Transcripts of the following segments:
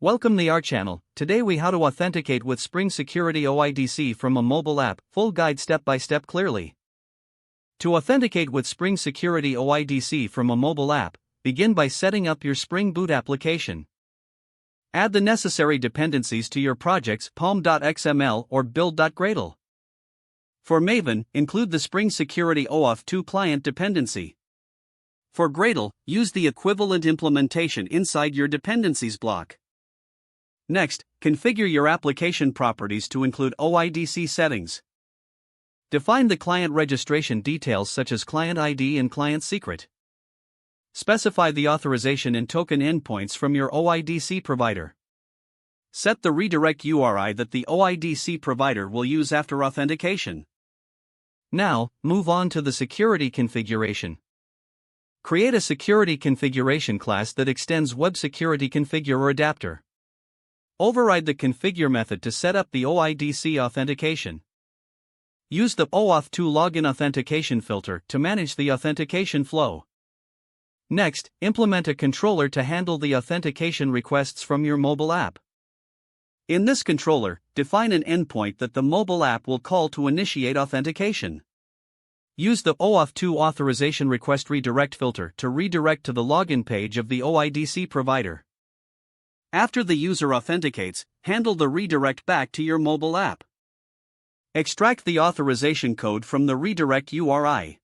Welcome to our channel. Today we how to authenticate with Spring Security OIDC from a mobile app. Full guide step by step clearly. To authenticate with Spring Security OIDC from a mobile app, begin by setting up your Spring Boot application. Add the necessary dependencies to your project's pom.xml or build.gradle. For Maven, include the Spring Security OAuth 2 client dependency. For Gradle, use the equivalent implementation inside your dependencies block. Next, configure your application properties to include OIDC settings. Define the client registration details such as client ID and client secret. Specify the authorization and token endpoints from your OIDC provider. Set the redirect URI that the OIDC provider will use after authentication. Now, move on to the security configuration. Create a security configuration class that extends Web Security Configurer adapter. Override the configure method to set up the OIDC authentication. Use the OAuth 2 login authentication filter to manage the authentication flow. Next, implement a controller to handle the authentication requests from your mobile app. In this controller, define an endpoint that the mobile app will call to initiate authentication. Use the OAuth 2 authorization request redirect filter to redirect to the login page of the OIDC provider. After the user authenticates, handle the redirect back to your mobile app. Extract the authorization code from the redirect URI.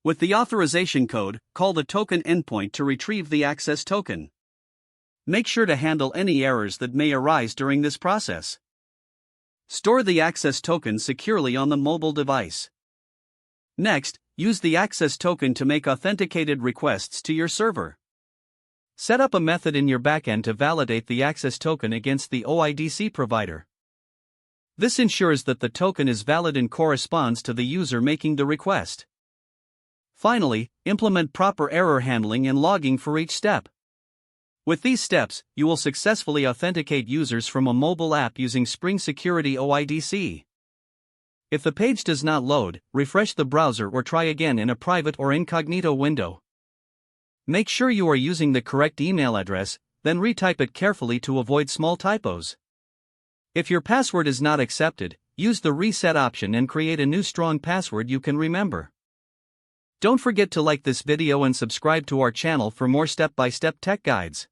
With the authorization code, call the token endpoint to retrieve the access token. Make sure to handle any errors that may arise during this process. Store the access token securely on the mobile device. Next, use the access token to make authenticated requests to your server. Set up a method in your backend to validate the access token against the OIDC provider. This ensures that the token is valid and corresponds to the user making the request. Finally, implement proper error handling and logging for each step. With these steps, you will successfully authenticate users from a mobile app using Spring Security OIDC. If the page does not load, refresh the browser or try again in a private or incognito window. Make sure you are using the correct email address, then retype it carefully to avoid small typos. If your password is not accepted, use the reset option and create a new strong password you can remember. Don't forget to like this video and subscribe to our channel for more step-by-step tech guides.